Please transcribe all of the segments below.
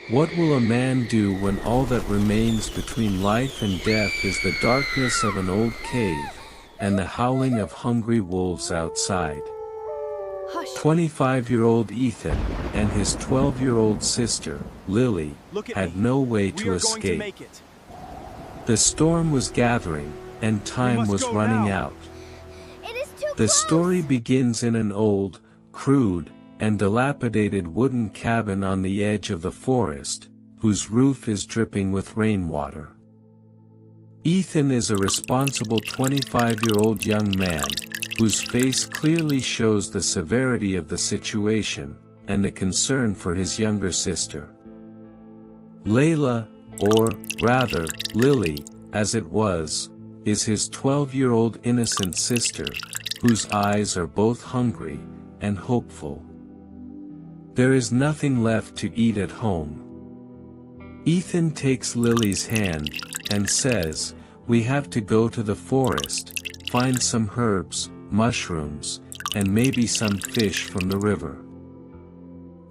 What will a man do when all that remains between life and death is the darkness of an old cave, and the howling of hungry wolves outside? Hush. 25-year-old Ethan, and his 12-year-old sister, Lily, had no way to escape. The storm was gathering, and time was running out. It is too The close. story begins in an old, crude, and dilapidated wooden cabin on the edge of the forest, whose roof is dripping with rainwater. Ethan is a responsible 25-year-old young man, whose face clearly shows the severity of the situation, and the concern for his younger sister. Layla, or, rather, Lily, as it was, is his 12-year-old innocent sister, whose eyes are both hungry and hopeful. There is nothing left to eat at home. Ethan takes Lily's hand, and says, "We have to go to the forest, find some herbs, mushrooms, and maybe some fish from the river."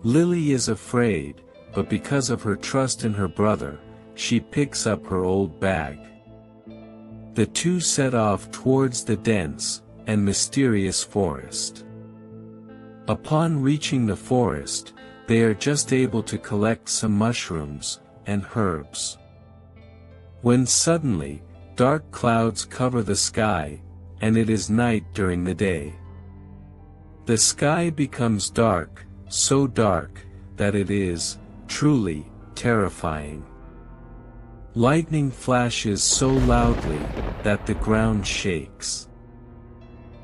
Lily is afraid, but because of her trust in her brother, she picks up her old bag. The two set off towards the dense and mysterious forest. Upon reaching the forest, they are just able to collect some mushrooms and herbs. When suddenly, dark clouds cover the sky, and it is night during the day. The sky becomes dark, so dark, that it is, truly, terrifying. Lightning flashes so loudly, that the ground shakes.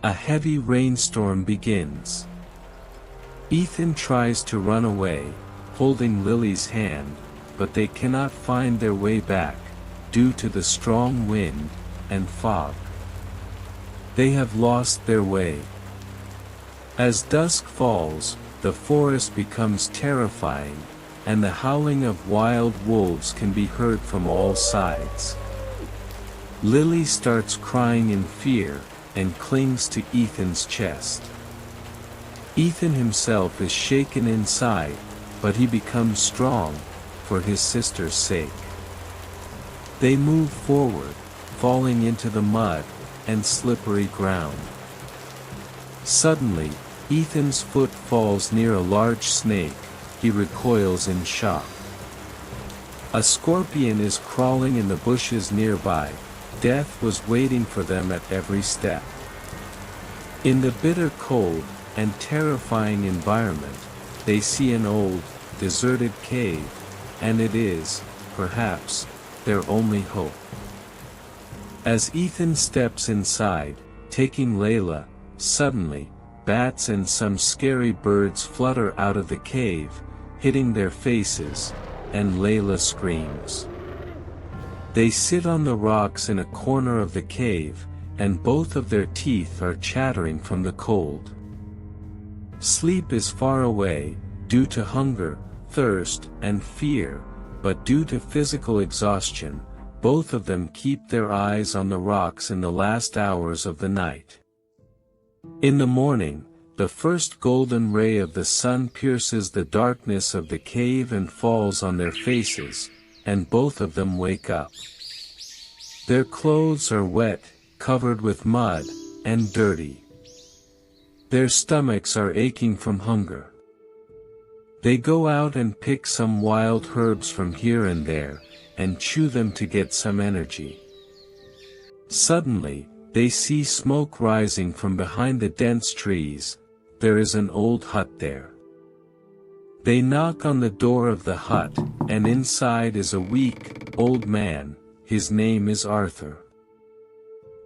A heavy rainstorm begins. Ethan tries to run away, holding Lily's hand, but they cannot find their way back, due to the strong wind and fog. They have lost their way. As dusk falls, the forest becomes terrifying, and the howling of wild wolves can be heard from all sides. Lily starts crying in fear, and clings to Ethan's chest. Ethan himself is shaken inside, but he becomes strong, for his sister's sake. They move forward, falling into the mud and slippery ground. Suddenly, Ethan's foot falls near a large snake. He recoils in shock. A scorpion is crawling in the bushes nearby. Death was waiting for them at every step. In the bitter cold and terrifying environment, they see an old, deserted cave, and it is, perhaps, their only hope. As Ethan steps inside, taking Layla, suddenly, bats and some scary birds flutter out of the cave, hitting their faces, and Layla screams. They sit on the rocks in a corner of the cave, and both of their teeth are chattering from the cold. Sleep is far away, due to hunger, thirst, and fear, but due to physical exhaustion, both of them keep their eyes on the rocks in the last hours of the night. In the morning, the first golden ray of the sun pierces the darkness of the cave and falls on their faces, and both of them wake up. Their clothes are wet, covered with mud, and dirty. Their stomachs are aching from hunger. They go out and pick some wild herbs from here and there, and chew them to get some energy. Suddenly, they see smoke rising from behind the dense trees. There is an old hut there. They knock on the door of the hut, and inside is a weak, old man. His name is Arthur.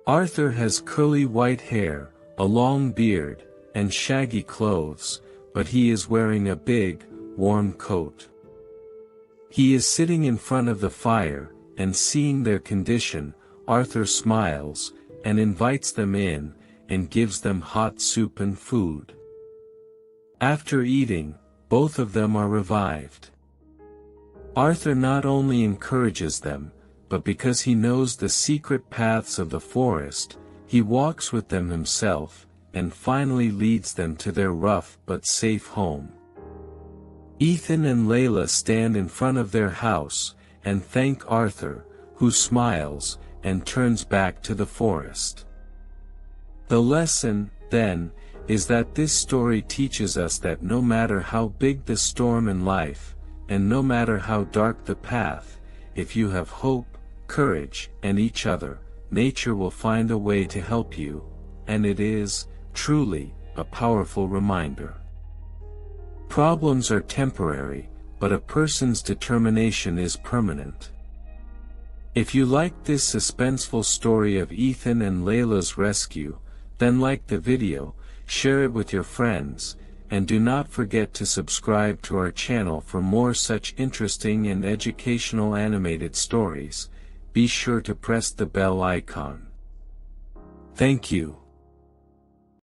Arthur has curly white hair, a long beard, and shaggy clothes, but he is wearing a big, warm coat. He is sitting in front of the fire, and seeing their condition, Arthur smiles, and invites them in, and gives them hot soup and food. After eating, both of them are revived. Arthur not only encourages them, but because he knows the secret paths of the forest, he walks with them himself, and finally leads them to their rough but safe home. Ethan and Layla stand in front of their house, and thank Arthur, who smiles, and turns back to the forest. The lesson, then, is that this story teaches us that no matter how big the storm in life, and no matter how dark the path, if you have hope, courage, and each other, nature will find a way to help you, and it is, truly, a powerful reminder. Problems are temporary, but a person's determination is permanent. If you liked this suspenseful story of Ethan and Layla's rescue, then like the video, share it with your friends, and do not forget to subscribe to our channel for more such interesting and educational animated stories. Be sure to press the bell icon. Thank you.